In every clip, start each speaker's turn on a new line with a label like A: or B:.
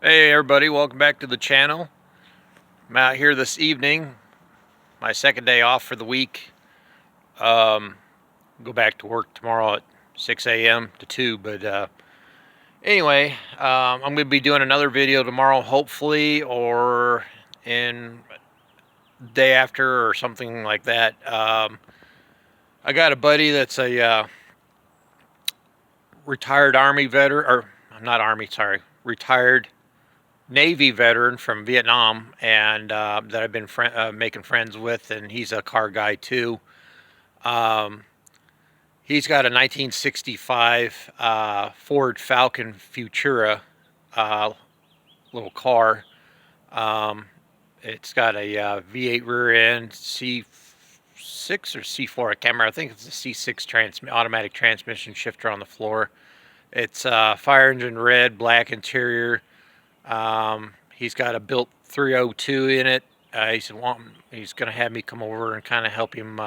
A: Hey everybody, welcome back to the channel. I'm out here this evening, my second day off for the week. Go back to work tomorrow at 6 a.m. to 2, but anyway, I'm going to be doing another video tomorrow, hopefully, or in the day after or something like that. I got a buddy that's a retired Army veteran, or not Army, sorry, retired Navy veteran from Vietnam, and that I've been making friends with, and he's a car guy too. Um, he's got a 1965 Ford Falcon Futura uh, little car. Um, it's got a V8 rear end, C6 or C4, I can't remember. I think it's a C6 automatic transmission shifter on the floor. It's fire engine red, black interior. He's got a built 302 in it. He's going to have me come over and kind of help him.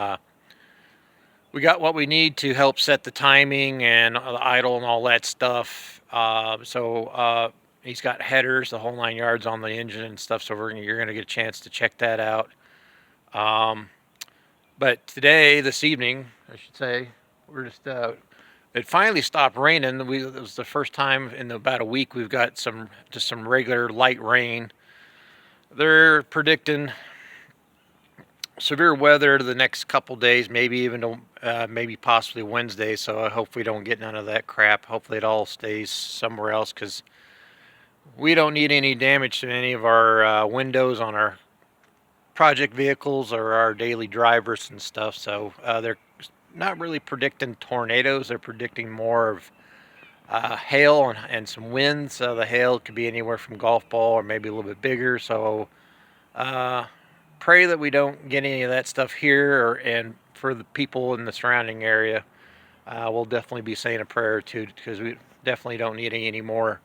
A: We got what we need to help set the timing and the idle and all that stuff. He's got headers, the whole 9 yards on the engine and stuff. So you're going to get a chance to check that out. But this evening, I should say, we're just it finally stopped raining. It was the first time in about a week we've got some regular light rain. They're predicting severe weather the next couple days, maybe even maybe possibly Wednesday. So I hope we don't get none of that crap. Hopefully it all stays somewhere else, because we don't need any damage to any of our windows on our project vehicles or our daily drivers and stuff. So they're not really predicting tornadoes. They're predicting more of hail and some winds. The hail could be anywhere from golf ball or maybe a little bit bigger. So pray that we don't get any of that stuff here, and for the people in the surrounding area, we'll definitely be saying a prayer or two, because we definitely don't need any more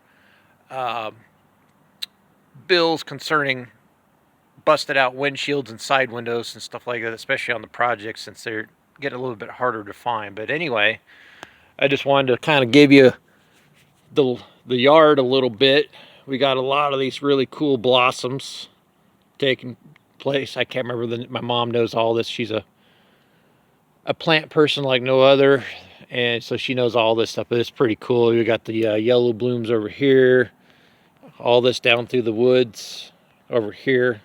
A: bills concerning busted out windshields and side windows and stuff like that, especially on the projects, since they're getting a little bit harder to find. But anyway, I just wanted to kind of give you the yard a little bit. We got a lot of these really cool blossoms taking place. I can't remember my mom knows all this. She's a plant person like no other, and so she knows all this stuff. But it's pretty cool. We got the yellow blooms over here, all this down through the woods over here,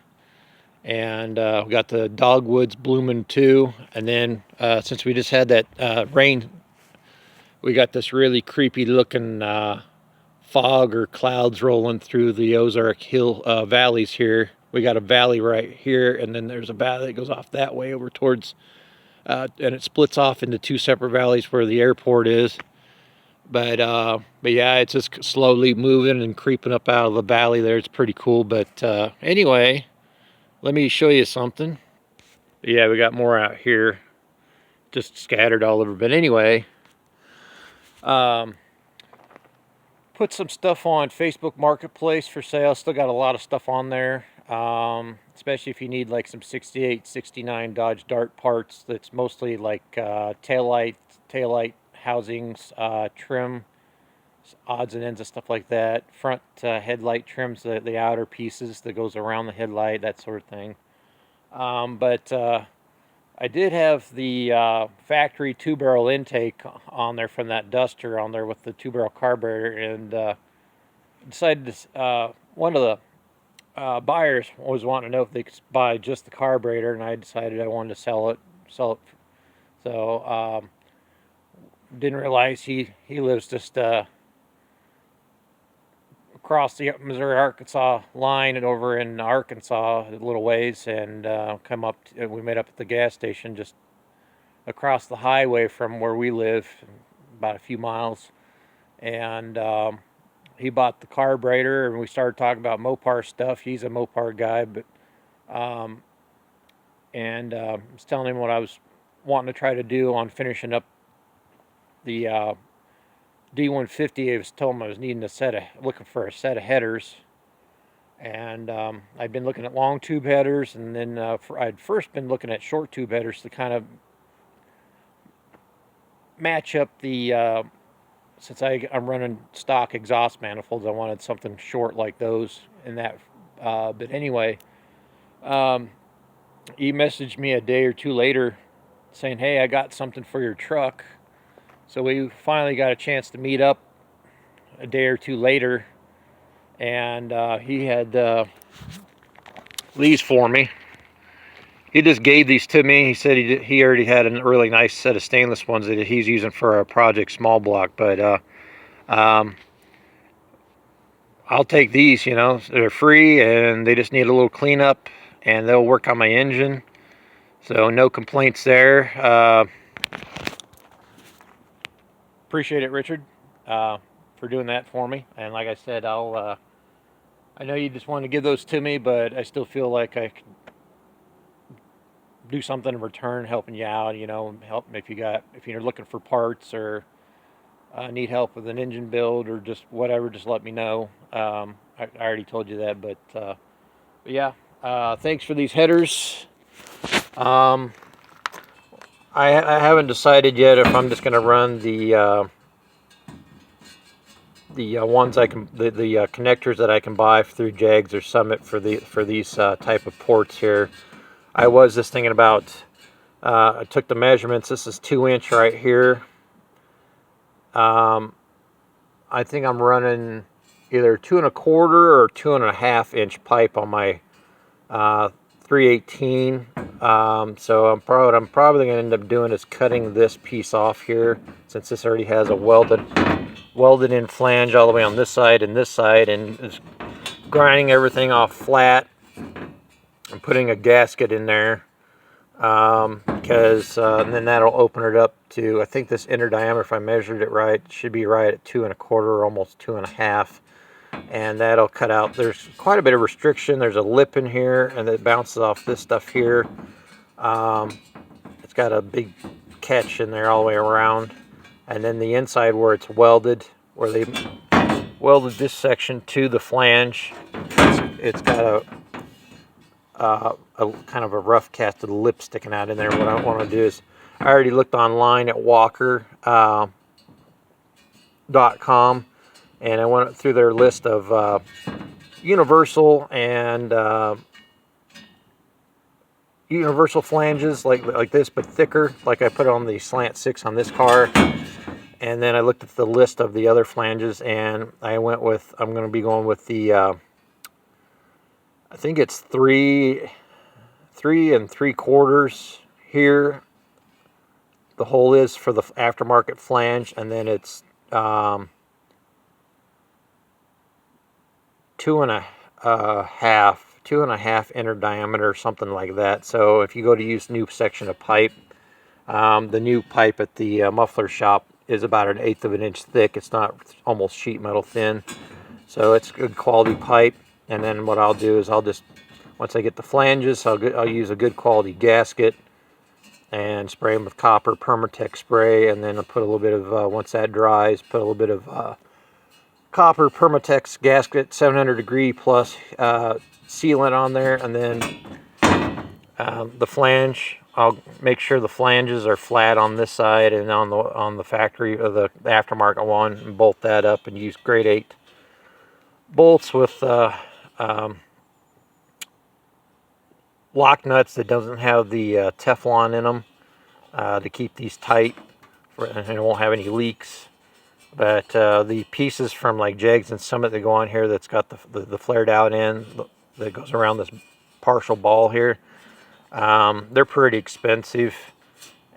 A: and we got the dogwoods blooming too. And then since we just had that rain, we got this really creepy looking fog or clouds rolling through the Ozark Hill valleys here. We got a valley right here, and then there's a valley that goes off that way over towards, and it splits off into two separate valleys where the airport is. But yeah, it's just slowly moving and creeping up out of the valley there. It's pretty cool. But anyway, let me show you something. Yeah, we got more out here, just scattered all over. But anyway, put some stuff on Facebook Marketplace for sale. Still got a lot of stuff on there, especially if you need like some 68, 69 Dodge Dart parts. That's mostly like taillight housings, trim, odds and ends of stuff like that. Front headlight trims, the outer pieces that goes around the headlight, that sort of thing. But I did have the factory two-barrel intake on there from that Duster on there with the two-barrel carburetor, and decided to, one of the buyers was wanting to know if they could buy just the carburetor, and I decided I wanted to sell it. So didn't realize he lives just across the Missouri-Arkansas line and over in Arkansas a little ways, and we met up at the gas station just across the highway from where we live, about a few miles. And he bought the carburetor, and we started talking about Mopar stuff. He's a Mopar guy, but I was telling him what I was wanting to try to do on finishing up the D150. I was told him I was looking for a set of headers, and I'd been looking at long tube headers, and then I'd first been looking at short tube headers to kind of match up the since I'm running stock exhaust manifolds, I wanted something short like those in that. But anyway, he messaged me a day or two later saying, hey, I got something for your truck. So we finally got a chance to meet up a day or two later, and he had these for me. He just gave these to me. He said he already had a really nice set of stainless ones that he's using for a project small block, but I'll take these, you know. They're free and they just need a little cleanup, and they'll work on my engine. So no complaints there. Appreciate it, Richard, for doing that for me. And like I said, I know you just wanted to give those to me, but I still feel like I could do something in return, helping you out, you know, help if you're looking for parts or need help with an engine build or just whatever, just let me know. I already told you that, but yeah, thanks for these headers. I haven't decided yet if I'm just going to run the ones the connectors that I can buy through Jags or Summit for these type of ports here. I was just thinking about, I took the measurements. This is 2-inch right here. I think I'm running either 2 1/4 or 2 1/2 inch pipe on my 318. So what I'm probably going to end up doing is cutting this piece off here, since this already has a welded in flange all the way on this side, and is grinding everything off flat. I'm putting a gasket in there because then that'll open it up to, I think this inner diameter, if I measured it right, should be right at 2 1/4 or almost 2 1/2, and that'll cut out. There's quite a bit of restriction. There's a lip in here, and it bounces off this stuff here. It's got a big catch in there all the way around, and then the inside where it's welded, where they welded this section to the flange, it's got a kind of a rough casted lip sticking out in there. What I want to do is, I already looked online at Walker.com, and I went through their list of universal and universal flanges like this, but thicker, like I put on the Slant 6 on this car. And then I looked at the list of the other flanges, and I'm going to be going with the I think it's 3 3/4 here. The hole is for the aftermarket flange, and then it's 2 1/2 inner diameter, something like that. So if you go to use new section of pipe, the new pipe at the muffler shop is about 1/8 of an inch thick. It's not almost sheet metal thin, so it's good quality pipe. And then what I'll do is once I get the flanges, I'll use a good quality gasket and spray them with copper Permatex spray, and then I'll put a little bit of, once that dries, put a little bit of copper Permatex gasket, 700 degree plus sealant on there, and then the flange, I'll make sure the flanges are flat on this side and on the factory or the aftermarket one, and bolt that up and use grade 8 bolts with lock nuts that doesn't have the Teflon in them to keep these tight, and it won't have any leaks. But the pieces from like Jags and Summit that go on here, that's got the flared out end that goes around this partial ball here, they're pretty expensive,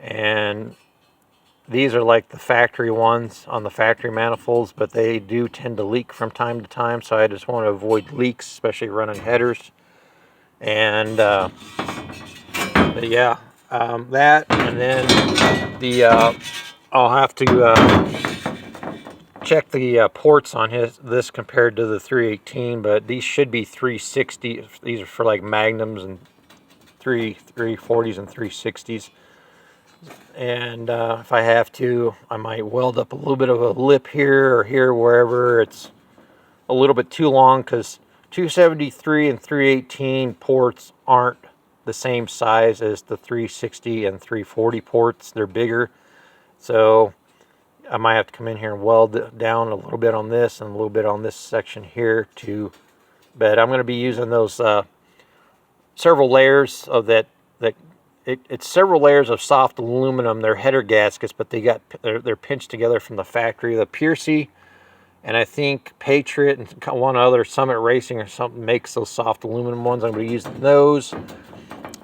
A: and these are like the factory ones on the factory manifolds, but they do tend to leak from time to time, so I just want to avoid leaks, especially running headers. And but yeah, that, and then I'll have to check the ports on this compared to the 318, but these should be 360. These are for like Magnums and 340s and 360s. And if I have to, I might weld up a little bit of a lip here or here, wherever it's a little bit too long, because 273 and 318 ports aren't the same size as the 360 and 340 ports. They're bigger. So I might have to come in here and weld down a little bit on this and a little bit on this section here too. But I'm going to be using those several layers of it's several layers of soft aluminum. They're header gaskets, but they're pinched together from the factory. The Piercy and I think Patriot and one other, Summit Racing or something, makes those soft aluminum ones. I'm going to use those.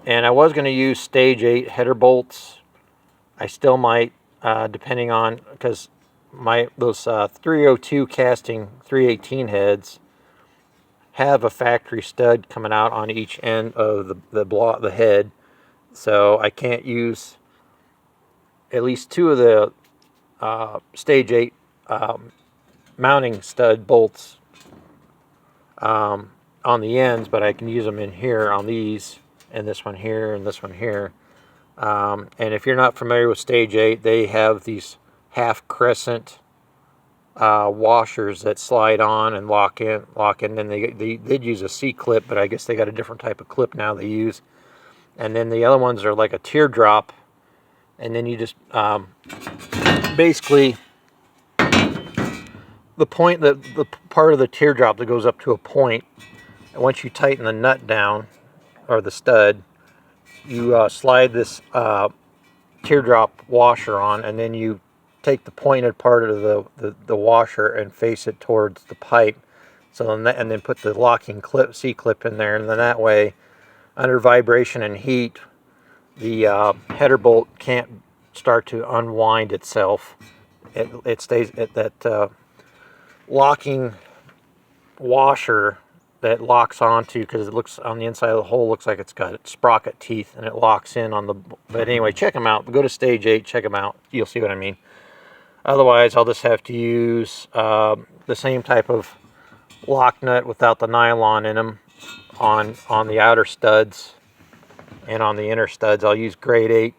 A: And I was going to use Stage 8 header bolts. I still might, depending on, because those 302 casting 318 heads have a factory stud coming out on each end of the head. So I can't use at least two of the Stage 8 mounting stud bolts on the ends, but I can use them in here on these, and this one here, and this one here. And if you're not familiar with Stage 8, they have these half crescent washers that slide on and lock in. And they did use a C-clip, but I guess they got a different type of clip now they use. And then the other ones are like a teardrop, and then you just basically the part of the teardrop that goes up to a point, and once you tighten the nut down, or the stud, you slide this teardrop washer on, and then you take the pointed part of the washer and face it towards the pipe. So and then put the locking C-clip in there, and then that way, under vibration and heat, the header bolt can't start to unwind itself. It stays at that locking washer that locks onto, because it looks on the inside of the hole, looks like it's got sprocket teeth, and it locks in on the. But anyway, check them out. Go to Stage 8, check them out. You'll see what I mean. Otherwise, I'll just have to use the same type of lock nut without the nylon in them on the outer studs, and on the inner studs I'll use grade 8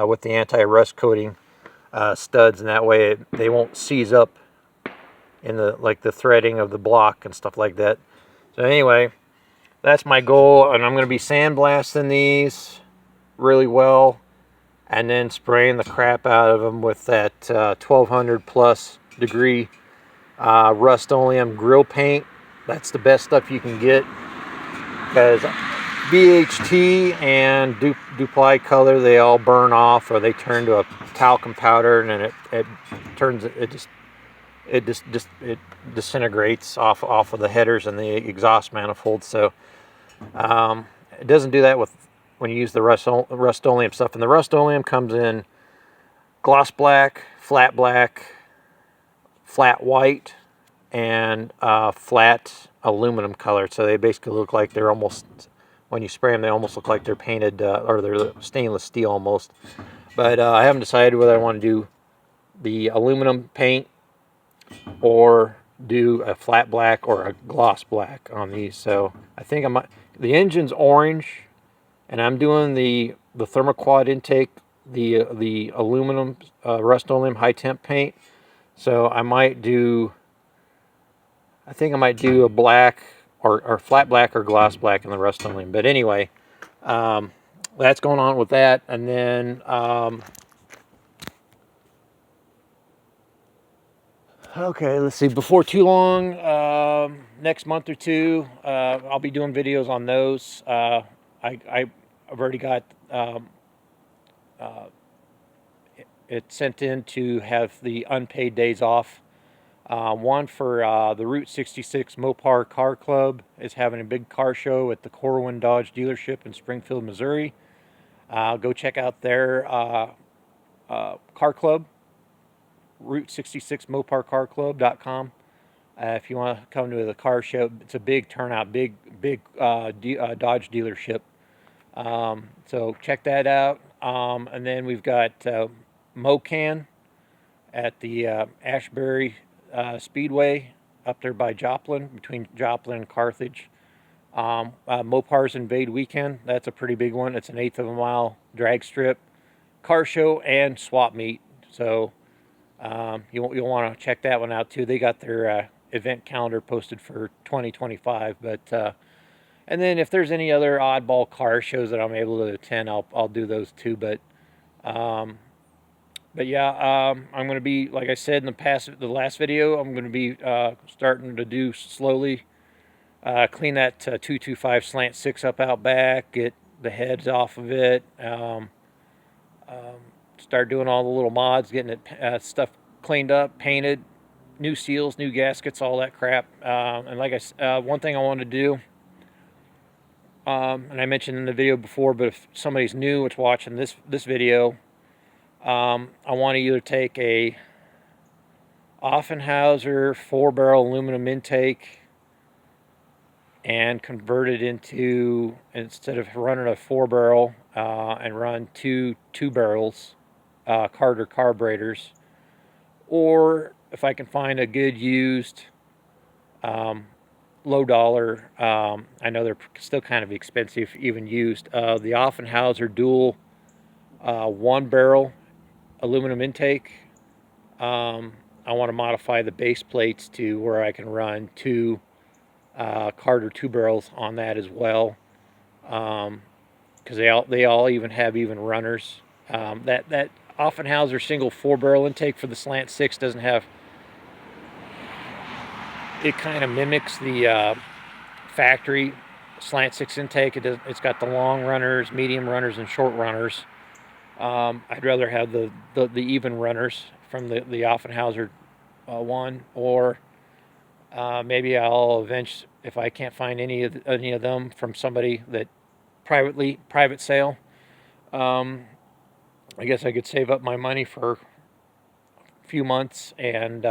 A: with the anti-rust coating studs, and that way they won't seize up in the threading of the block and stuff like that. So anyway, that's my goal, and I'm going to be sandblasting these really well, and then spraying the crap out of them with that 1200 plus degree Rust-Oleum grill paint. That's the best stuff you can get, because BHT and Dupli color, they all burn off, or they turn to a talcum powder, and then it disintegrates off of the headers and the exhaust manifold. So it doesn't do that when you use the Rust-Oleum stuff. And the Rust-Oleum comes in gloss black, flat white, and flat aluminum color. So they basically look like they're almost, when you spray them, they almost look like they're painted, or they're stainless steel almost. But I haven't decided whether I want to do the aluminum paint or do a flat black or a gloss black on these. So I think I might. The engine's orange, and I'm doing the thermoquad intake, the aluminum Rust-Oleum high temp paint. So I think I might do a black or flat black or gloss black in the Rust-Oleum. But anyway, that's going on with that. And then okay, let's see, before too long, next month or two, I'll be doing videos on those. I've already got it sent in to have the unpaid days off. One for the Route 66 Mopar Car Club is having a big car show at the Corwin Dodge dealership in Springfield, Missouri. Go check out their car club, Route 66 MoparCarClub.com. If you want to come to the car show, it's a big turnout, big Dodge dealership. So check that out. And then we've got Mocan at the Ashbury Speedway up there by Joplin, between Joplin and Carthage. Mopar's Invade Weekend, that's a pretty big one. It's an 1/8 of a mile drag strip, car show, and swap meet. So you'll want to check that one out too. They got their event calendar posted for 2025. But and then if there's any other oddball car shows that I'm able to attend, I'll do those too. But But yeah, I'm going to be, like I said in the last video, I'm going to be starting to do slowly, clean that 225 slant 6 up out back, get the heads off of it, start doing all the little mods, getting it stuff cleaned up, painted, new seals, new gaskets, all that crap. And like one thing I wanted to do, and I mentioned in the video before, but if somebody's new that's watching this video, I want to either take a Offenhauser 4-barrel aluminum intake and convert it into, instead of running a 4-barrel, and run two barrels, Carter carburetors, or if I can find a good used, low dollar, I know they're still kind of expensive even used, the Offenhauser dual 1-barrel aluminum intake. I want to modify the base plates to where I can run two Carter 2-barrels on that as well, because they all even have even runners. That Offenhauser single 4-barrel intake for the slant 6 doesn't have. It kind of mimics the factory slant 6 intake. It's got the long runners, medium runners, and short runners. I'd rather have the even runners from the Offenhauser one, or maybe I'll eventually, if I can't find any of them from somebody that private sale, I guess I could save up my money for a few months, and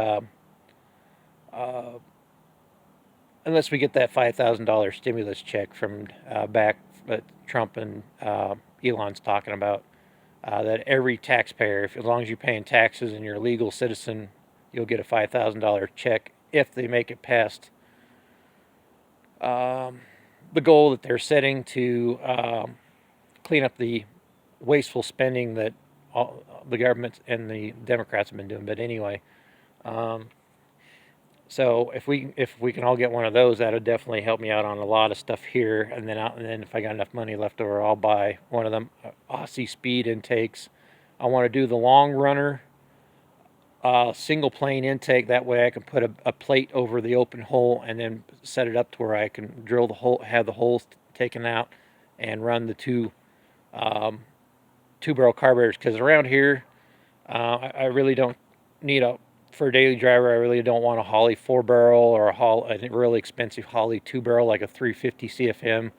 A: unless we get that $5,000 stimulus check from back that Trump and Elon's talking about, that every taxpayer, as long as you're paying taxes and you're a legal citizen, you'll get a $5,000 check if they make it past the goal that they're setting to clean up the wasteful spending that the government and the Democrats have been doing. But anyway, so if we can all get one of those, that would definitely help me out on a lot of stuff here. And then if I got enough money left over, I'll buy one of them Aussie Speed intakes. I want to do the long runner single plane intake. That way I can put a plate over the open hole and then set it up to where I can drill the hole, have the holes taken out, and run the two 2-barrel carburetors. Because around here, I really don't need for a daily driver, I really don't want a Holley 4-barrel or a really expensive Holley 2-barrel like a 350 CFM.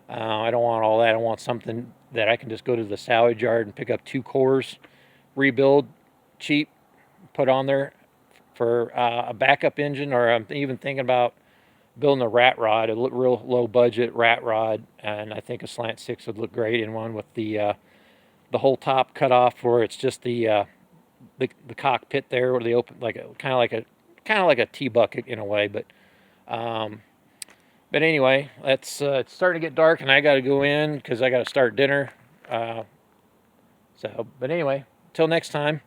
A: I don't want all that. I want something that I can just go to the salvage yard and pick up 2 cores, rebuild cheap, put on there for a backup engine. Or I'm even thinking about building a rat rod, a real low budget rat rod, and I think a slant 6 would look great in one with the whole top cut off, where it's just the cockpit there, where they open kind of like a T-bucket in a way. But anyway, it's starting to get dark, and I got to go in because I got to start dinner. But anyway, till next time.